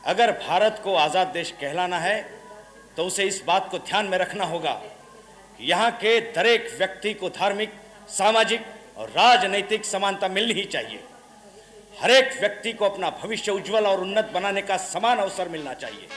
अगर भारत को आज़ाद देश कहलाना है तो उसे इस बात को ध्यान में रखना होगा कि यहाँ के दरेक व्यक्ति को धार्मिक, सामाजिक और राजनैतिक समानता मिलनी ही चाहिए। हर एक व्यक्ति को अपना भविष्य उज्जवल और उन्नत बनाने का समान अवसर मिलना चाहिए।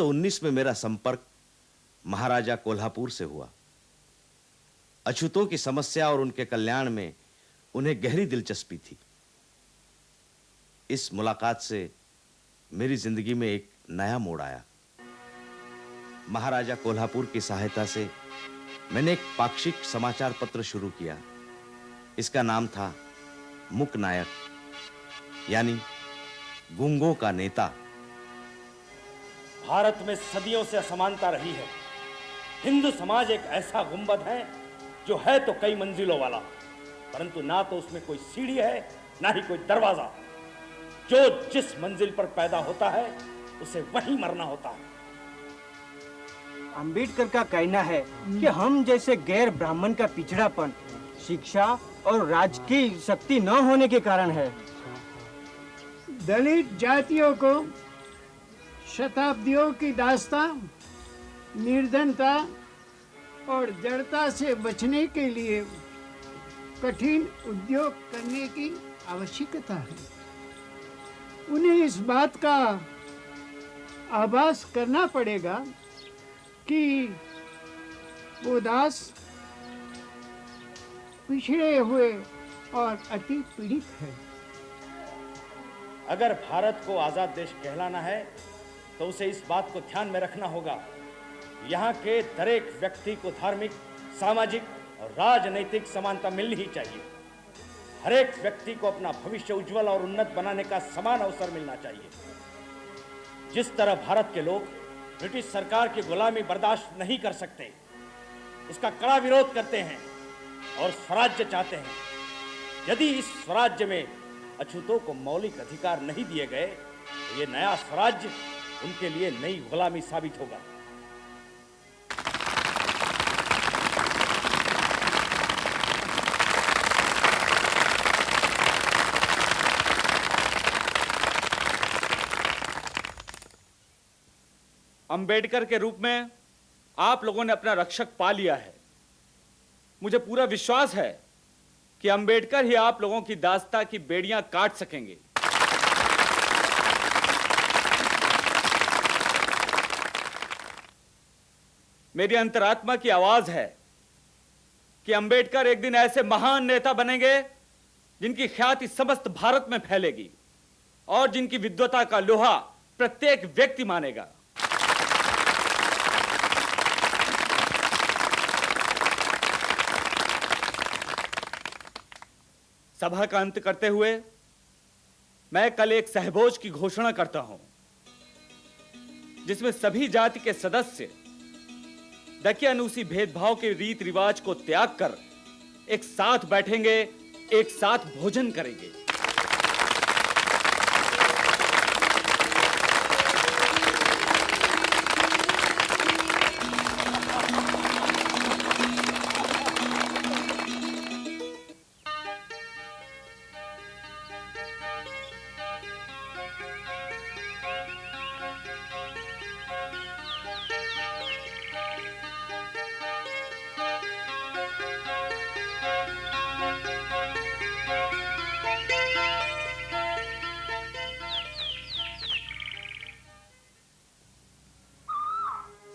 उन्नीस में मेरा संपर्क महाराजा कोल्हापुर से हुआ। अछूतों की समस्या और उनके कल्याण में उन्हें गहरी दिलचस्पी थी। इस मुलाकात से मेरी जिंदगी में एक नया मोड़ आया। महाराजा कोल्हापुर की सहायता से मैंने एक पाक्षिक समाचार पत्र शुरू किया। इसका नाम था मूक नायक, यानी गूंगों का नेता। भारत में सदियों से असमानता रही है। हिंदू समाज एक ऐसा गुंबद है जो है तो कई मंजिलों वाला, परंतु ना तो उसमें कोई सीढ़ी है ना ही कोई दरवाजा। जो जिस मंजिल पर पैदा होता है उसे वहीं मरना होता है। अंबेडकर का कहना है कि हम जैसे गैर ब्राह्मण का पिछड़ापन शिक्षा और राजकीय शक्ति न होने के कारण है। दलित जातियों को शताब्दियों की दास्तां, निर्धनता और जड़ता से बचने के लिए कठिन उद्योग करने की आवश्यकता है। उन्हें इस बात का आभास करना पड़ेगा कि वो दास पिछड़े हुए और अति पीड़ित है। अगर भारत को आज़ाद देश कहलाना है तो उसे इस बात को ध्यान में रखना होगा, यहाँ के दरेक व्यक्ति को धार्मिक, सामाजिक और राजनैतिक समानता मिलनी ही चाहिए। हर एक व्यक्ति को अपना भविष्य उज्जवल और उन्नत बनाने का समान अवसर मिलना चाहिए। जिस तरह भारत के लोग ब्रिटिश सरकार की गुलामी बर्दाश्त नहीं कर सकते, उसका कड़ा विरोध करते हैं और स्वराज्य चाहते हैं, यदि इस स्वराज्य में अछूतों को मौलिक अधिकार नहीं दिए गए तो ये नया स्वराज्य उनके लिए नई गुलामी साबित होगा। अंबेडकर के रूप में आप लोगों ने अपना रक्षक पा लिया है। मुझे पूरा विश्वास है कि अंबेडकर ही आप लोगों की दास्ता की बेड़ियां काट सकेंगे। मेरी अंतरात्मा की आवाज है कि अंबेडकर एक दिन ऐसे महान नेता बनेंगे जिनकी ख्याति समस्त भारत में फैलेगी और जिनकी विद्वता का लोहा प्रत्येक व्यक्ति मानेगा। सभा का अंत करते हुए मैं कल एक सहभोज की घोषणा करता हूं, जिसमें सभी जाति के सदस्य दकियानूसी भेदभाव के रीति रिवाज को त्याग कर एक साथ बैठेंगे, एक साथ भोजन करेंगे।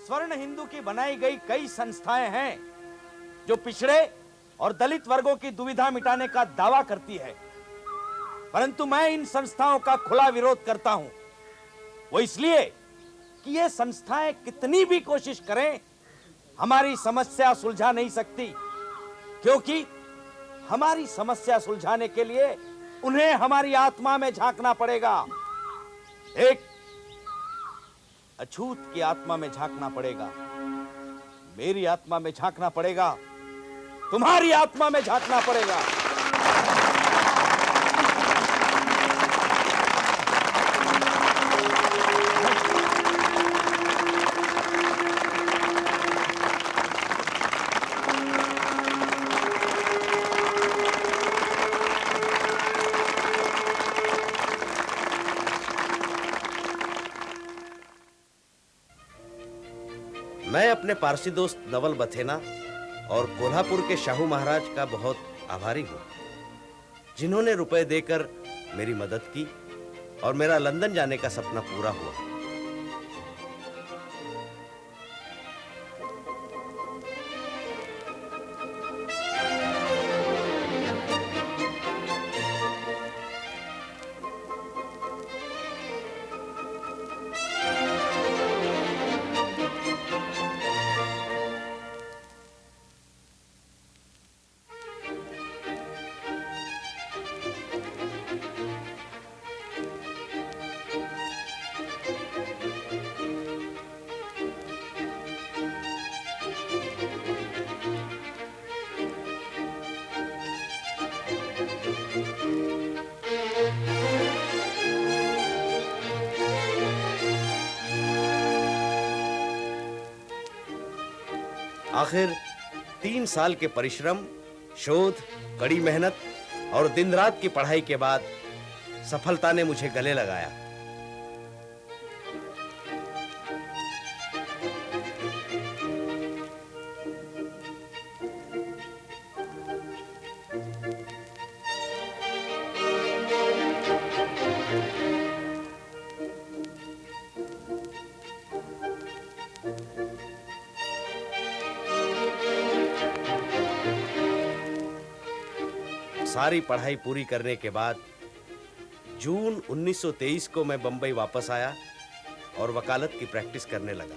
स्वर्ण हिंदू की बनाई गई कई संस्थाएं हैं जो पिछड़े और दलित वर्गों की दुविधा मिटाने का दावा करती है, परंतु मैं इन संस्थाओं का खुला विरोध करता हूं। वो इसलिए कि ये संस्थाएं कितनी भी कोशिश करें हमारी समस्या सुलझा नहीं सकती, क्योंकि हमारी समस्या सुलझाने के लिए उन्हें हमारी आत्मा में झांकना पड़ेगा। एक अछूत की आत्मा में झांकना पड़ेगा, मेरी आत्मा में झांकना पड़ेगा, तुम्हारी आत्मा में झांकना पड़ेगा। मैं अपने पारसी दोस्त नवल बथेना और कोल्हापुर के शाहू महाराज का बहुत आभारी हूं, जिन्होंने रुपए देकर मेरी मदद की और मेरा लंदन जाने का सपना पूरा हुआ। आखिर 3 साल के परिश्रम, शोध, कड़ी मेहनत और दिन रात की पढ़ाई के बाद सफलता ने मुझे गले लगाया। सारी पढ़ाई पूरी करने के बाद जून 1923 को मैं बंबई वापस आया और वकालत की प्रैक्टिस करने लगा।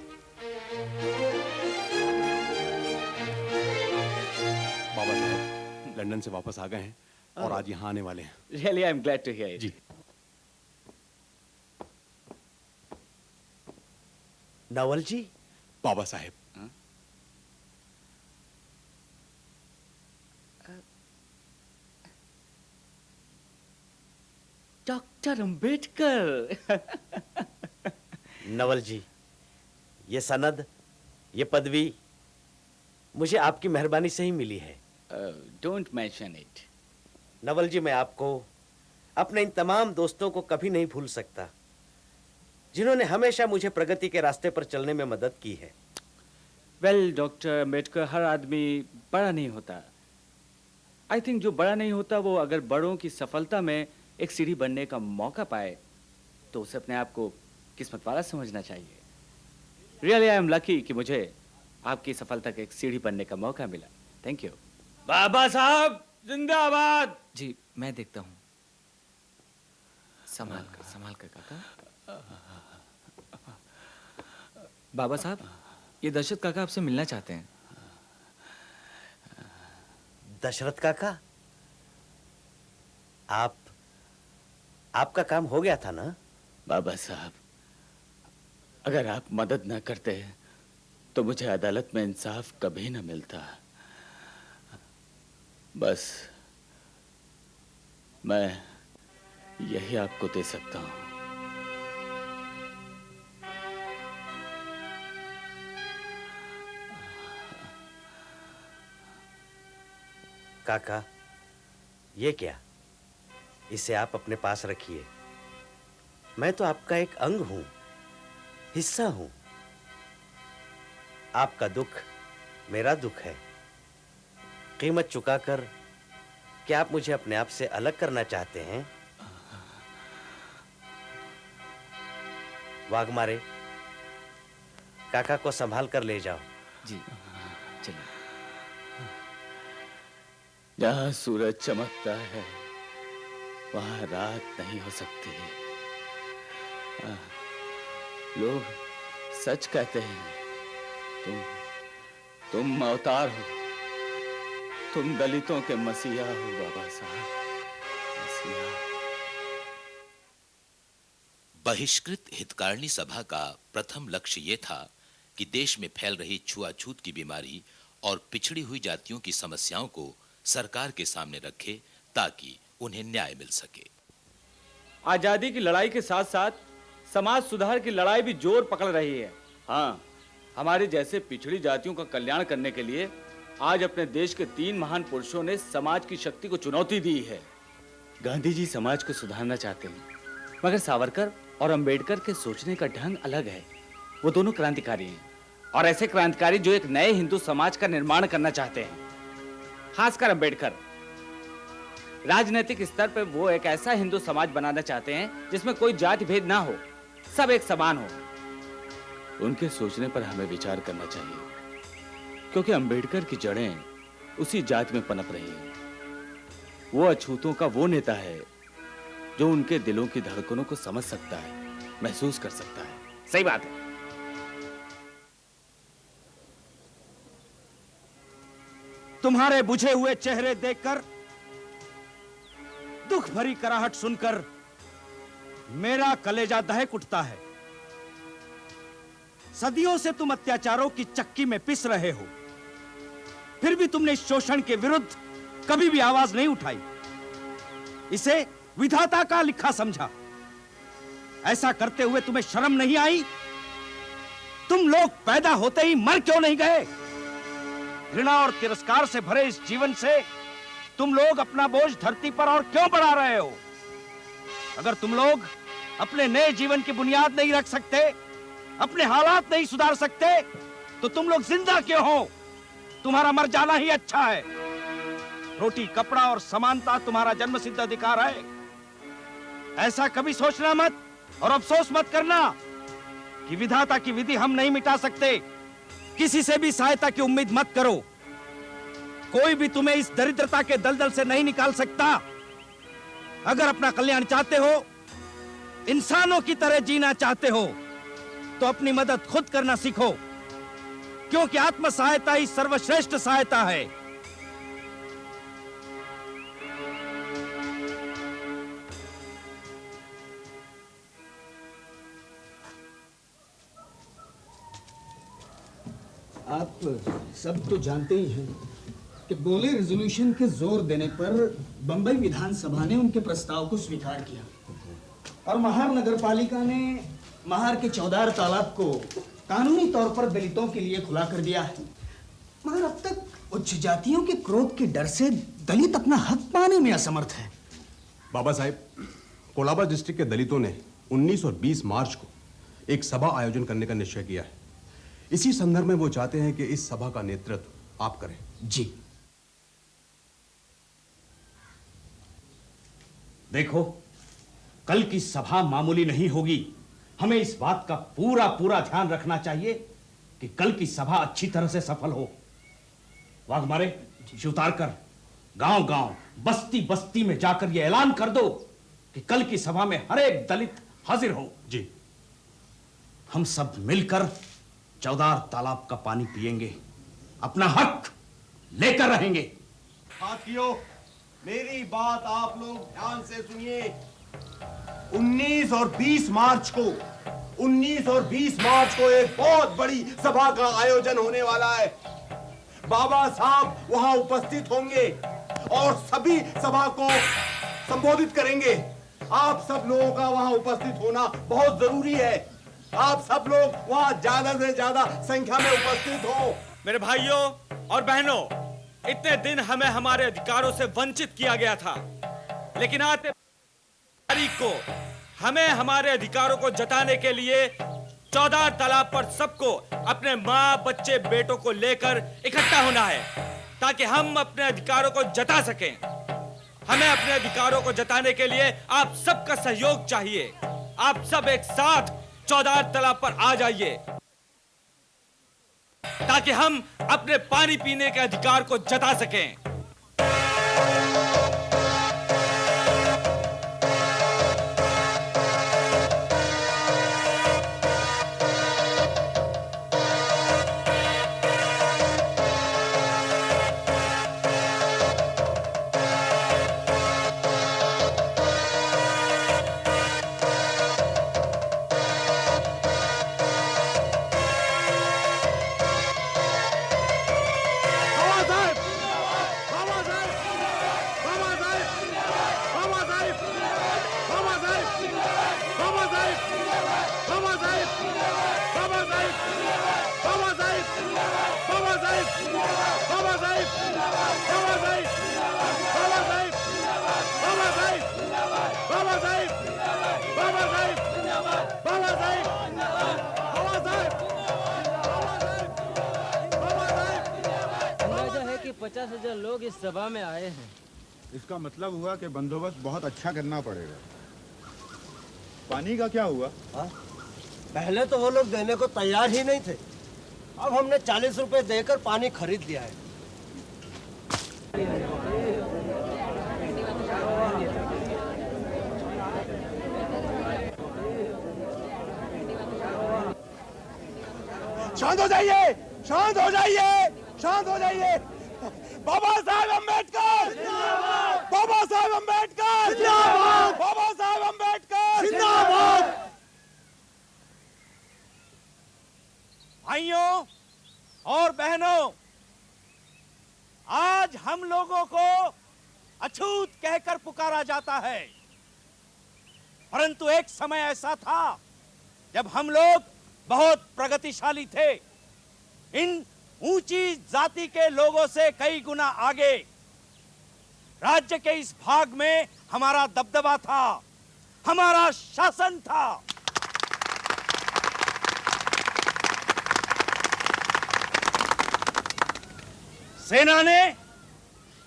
बाबा साहब लंदन से वापस आ गए हैं और आज यहाँ आने वाले हैं। Really, I'm glad to hear it. जी। नवल जी, बाबा साहब, डॉक्टर अंबेडकर। नवल जी, ये सनद, ये पदवी मुझे आपकी मेहरबानी से ही मिली है। Don't mention it. Naval ji, मैं आपको, अपने इन तमाम दोस्तों को कभी नहीं भूल सकता, जिन्होंने हमेशा मुझे प्रगति के रास्ते पर चलने में मदद की है। वेल डॉक्टर अंबेडकर, हर आदमी बड़ा नहीं होता। आई थिंक जो बड़ा नहीं होता वो अगर बड़ों की सफलता में एक सीढ़ी बनने का मौका पाए तो उसे अपने आप को किस्मत वाला समझना चाहिए। रियली आई एम लकी कि मुझे आपकी सफलता के एक सीढ़ी बनने का मौका मिला। Thank you. बाबा साहब जिंदाबाद। जी मैं देखता हूँ। संभाल कर काका। बाबा साहब, ये दशरथ काका आपसे मिलना चाहते हैं। दशरथ काका, आपका काम हो गया था ना? बाबा साहब, अगर आप मदद ना करते तो मुझे अदालत में इंसाफ कभी ना मिलता। बस मैं यही आपको दे सकता हूं। काका, ये क्या? इसे आप अपने पास रखिए। मैं तो आपका एक अंग हूं, हिस्सा हूं। आपका दुख मेरा दुख है। कीमत चुकाकर क्या आप मुझे अपने आप से अलग करना चाहते हैं? वाघमारे, काका को संभाल कर ले जाओ। जी चलिए। जहाँ सूरज चमकता है वहां रात नहीं हो सकती। लोग सच कहते हैं तुम अवतार हो, तुम दलितों के मसीहा हो बाबा साहब, मसीहा। बहिष्कृत हितकारिणी सभा का प्रथम लक्ष्य ये था कि देश में फैल रही छुआछूत की बीमारी और पिछड़ी हुई जातियों की समस्याओं को सरकार के सामने रखे ताकि उन्हें न्याय मिल सके। आजादी की लड़ाई के साथ साथ समाज सुधार की लड़ाई भी जोर पकड़ रही है। हाँ, हमारे जैसे पिछड़ी जातियों का कल्याण करने के लिए आज अपने देश के 3 महान पुरुषों ने समाज की शक्ति को चुनौती दी है। गांधी जी समाज को सुधारना चाहते हैं, मगर सावरकर और अंबेडकर के सोचने का ढंग अलग है। वो दोनों क्रांतिकारी हैं और ऐसे क्रांतिकारी जो एक नए हिंदू समाज का निर्माण करना चाहते हैं। खासकर अंबेडकर राजनीतिक स्तर पर वो एक ऐसा हिंदू समाज बनाना चाहते हैं जिसमें कोई जाति भेद ना हो, सब एक समान हो। उनके सोचने पर हमें विचार करना चाहिए, क्योंकि अंबेडकर की जड़ें उसी जाति में पनप रही हैं। वो अछूतों का वो नेता है जो उनके दिलों की धड़कनों को समझ सकता है, महसूस कर सकता है। सही बात है। तुम्हारे बुझे हुए चेहरे देखकर, दुख भरी कराहट सुनकर मेरा कलेजा दहक उठता है। सदियों से तुम अत्याचारों की चक्की में पिस रहे हो, फिर भी तुमने शोषण के विरुद्ध कभी भी आवाज नहीं उठाई। इसे विधाता का लिखा समझा। ऐसा करते हुए तुम्हें शर्म नहीं आई? तुम लोग पैदा होते ही मर क्यों नहीं गए? घृणा और तिरस्कार से भरे इस जीवन से तुम लोग अपना बोझ धरती पर और क्यों बढ़ा रहे हो? अगर तुम लोग अपने नए जीवन की बुनियाद नहीं रख सकते, अपने हालात नहीं सुधार सकते, तो तुम लोग जिंदा क्यों हो? तुम्हारा मर जाना ही अच्छा है। रोटी, कपड़ा और समानता तुम्हारा जन्मसिद्ध अधिकार है। ऐसा कभी सोचना मत और अफसोस मत करना कि विधाता की विधि हम नहीं मिटा सकते। किसी से भी सहायता की उम्मीद मत करो। कोई भी तुम्हें इस दरिद्रता के दलदल से नहीं निकाल सकता। अगर अपना कल्याण चाहते हो, इंसानों की तरह जीना चाहते हो, तो अपनी मदद खुद करना सीखो, क्योंकि आत्म सहायता ही सर्वश्रेष्ठ सहायता है। आप सब तो जानते ही हैं कि बोले रेजोल्यूशन के जोर देने पर बंबई विधानसभा ने उनके प्रस्ताव को स्वीकार किया और महार नगर पालिका ने महार के चौदार तालाब को कानूनी तौर पर दलितों के लिए खुला कर दिया है। मगर अब तक उच्च जातियों के क्रोध के डर से दलित अपना हक पाने में असमर्थ है। बाबा साहेब, कोलाबा डिस्ट्रिक्ट के दलितों ने 19 और 20 मार्च को एक सभा आयोजन करने का निश्चय किया है। इसी संदर्भ में वो चाहते हैं कि इस सभा का नेतृत्व आप करें। जी। देखो, कल की सभा मामूली नहीं होगी। हमें इस बात का पूरा पूरा ध्यान रखना चाहिए कि कल की सभा अच्छी तरह से सफल हो। वाघमारे, उतार कर गांव गांव, बस्ती बस्ती में जाकर यह ऐलान कर दो कि कल की सभा में हर एक दलित हाजिर हो। जी। हम सब मिलकर चौदार तालाब का पानी पिएंगे, अपना हक लेकर रहेंगे। साथियों, मेरी बात आप लोग ध्यान से सुनिए। 19 और 20 मार्च को एक बहुत बड़ी सभा का आयोजन होने वाला है। बाबा साहब वहां उपस्थित होंगे और सभी सभा को संबोधित करेंगे। आप सब लोगों का वहां उपस्थित होना बहुत जरूरी है। आप सब लोग वहां ज्यादा से ज्यादा संख्या में उपस्थित हो। मेरे भाइयों और बहनों, इतने दिन हमें हमारे अधिकारों से वंचित किया गया था, लेकिन आज तारीख को हमें हमारे अधिकारों को जताने के लिए चौदार तालाब पर सबको अपने माँ, बच्चे, बेटों को लेकर इकट्ठा होना है, ताकि हम अपने अधिकारों को जता सकें। हमें अपने अधिकारों को जताने के लिए आप सबका सहयोग चाहिए। आप सब एक साथ चौदार तालाब पर आ जाइए। ताकि हम अपने पानी पीने के अधिकार को जता सकें। अंदाजा है कि 50,000 लोग इस सभा में आए हैं। इसका मतलब हुआ कि बंदोबस्त बहुत अच्छा करना पड़ेगा। पानी का क्या हुआ? पहले तो वो लोग देने को तैयार ही नहीं थे। अब हमने 40 रुपए देकर पानी खरीद लिया है। शांत हो जाइए, शांत हो जाइए, शांत हो जाइए। बाबा साहेब अम्बेडकर जिंदाबाद, बाबा साहेब अम्बेडकर जिंदाबाद, बाबा साहेब अम्बेडकर जिंदाबाद। भाइयों और बहनों, आज हम लोगों को अछूत कहकर पुकारा जाता है, परंतु एक समय ऐसा था जब हम लोग बहुत प्रगतिशाली थे। इन ऊंची जाति के लोगों से कई गुना आगे राज्य के इस भाग में हमारा दबदबा था, हमारा शासन था। सेना ने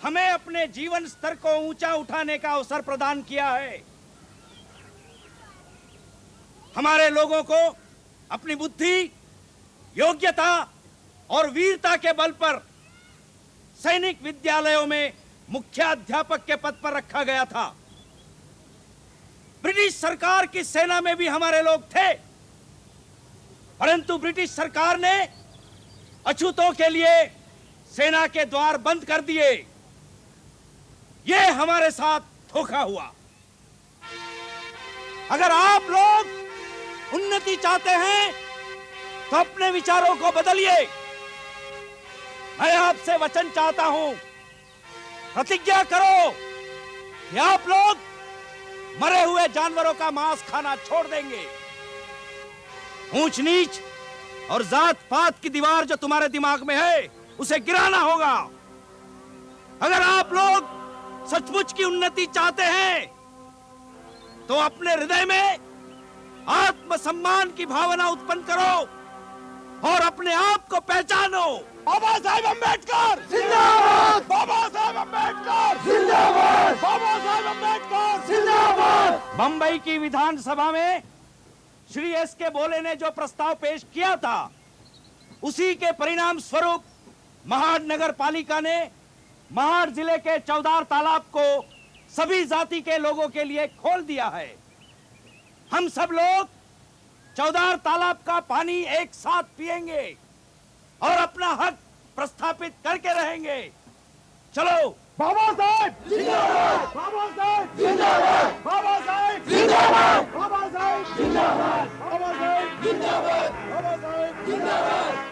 हमें अपने जीवन स्तर को ऊंचा उठाने का अवसर प्रदान किया है। हमारे लोगों को अपनी बुद्धि, योग्यता और वीरता के बल पर सैनिक विद्यालयों में मुख्याध्यापक के पद पर रखा गया था। ब्रिटिश सरकार की सेना में भी हमारे लोग थे, परंतु ब्रिटिश सरकार ने अछूतों के लिए सेना के द्वार बंद कर दिए। यह हमारे साथ धोखा हुआ। अगर आप लोग उन्नति चाहते हैं तो अपने विचारों को बदलिए। मैं आपसे वचन चाहता हूं, प्रतिज्ञा करो कि आप लोग मरे हुए जानवरों का मांस खाना छोड़ देंगे। ऊंच नीच और जात पात की दीवार जो तुम्हारे दिमाग में है, उसे गिराना होगा। अगर आप लोग सचमुच की उन्नति चाहते हैं तो अपने हृदय में आत्मसम्मान की भावना उत्पन्न करो और अपने आप को पहचानो। बाबा साहेब अम्बेडकर जिंदाबाद, बाबा साहेब अम्बेडकर जिंदाबाद, बाबा साहेब अम्बेडकर जिंदाबाद। बंबई की विधानसभा में श्री एस के बोले ने जो प्रस्ताव पेश किया था, उसी के परिणाम स्वरूप महाड नगर पालिका ने महाड जिले के चौदार तालाब को सभी जाति के लोगों के लिए खोल दिया है। हम सब लोग चौदार तालाब का पानी एक साथ पिएंगे और अपना हक प्रस्थापित करके रहेंगे। चलो। बाबा साहेब जिंदाबाद, बाबा साहेब जिंदाबाद, बाबा साहेब जिंदाबाद, बाबा साहेब जिंदाबाद, बाबा साहेब जिंदाबाद, बाबा साहेब जिंदाबाद।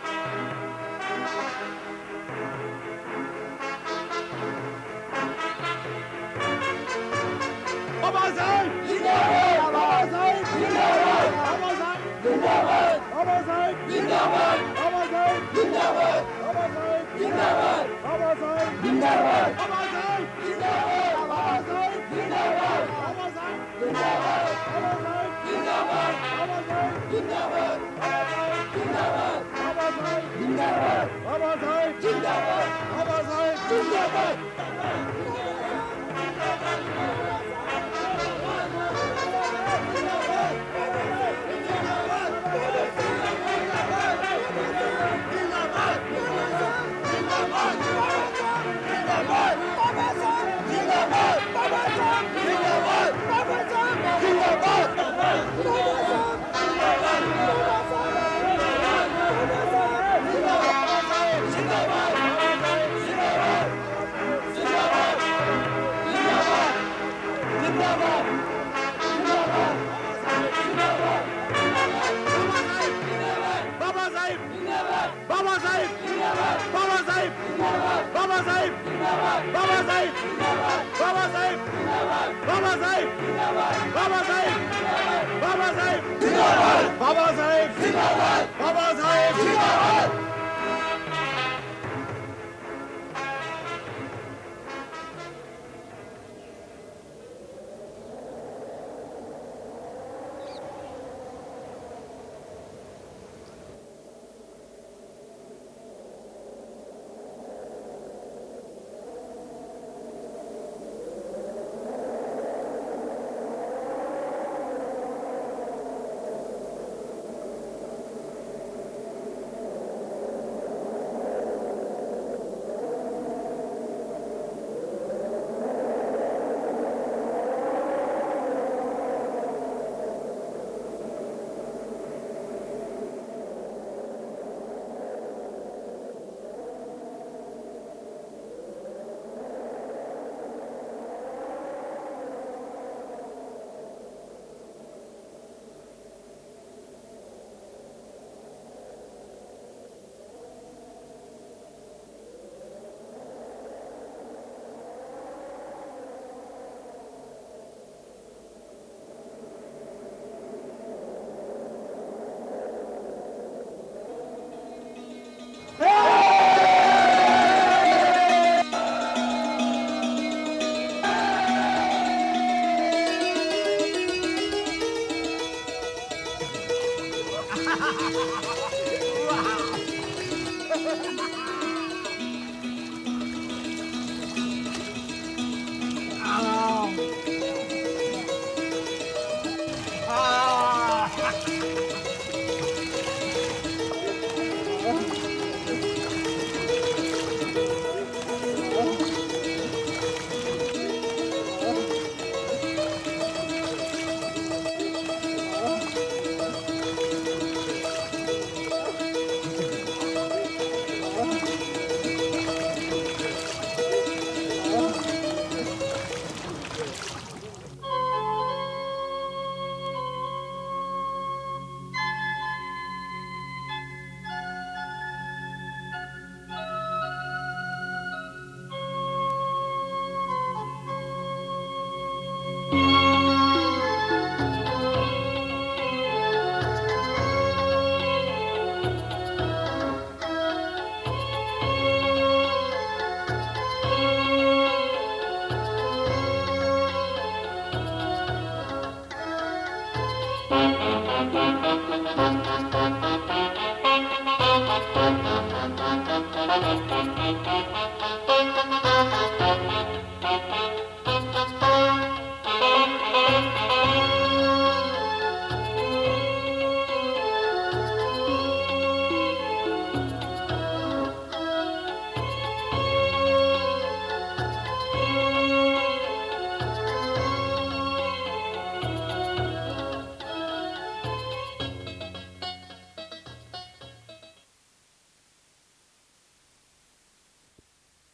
बाबा साहेब जिंदाबाद, बाबा साहेब जिंदाबाद, बाबा साहेब जिंदाबाद, बाबा साहेब जिंदाबाद, बाबा साहेब जिंदाबाद, बाबा साहेब जिंदाबाद, बाबा साहेब जिंदाबाद, बाबा साहेब जिंदाबाद, बाबा साहेब जिंदाबाद, बाबा साहेब जिंदाबाद, बाबा साहेब जिंदाबाद, बाबा साहेब जिंदाबाद, बाबा साहेब जिंदाबाद, बाबा साहेब जिंदाबाद, बाबा साहेब जिंदाबाद, बाबा साहेब जिंदाबाद। जिंदाबाद बाबा साहेब बाबा साहेब बाबा साहेब बाबा साहेब बाबा साहेब बाबा साहेब बाबा साहेब बाबा साहेब बाबा साहेब बाबा साहेब Thank you.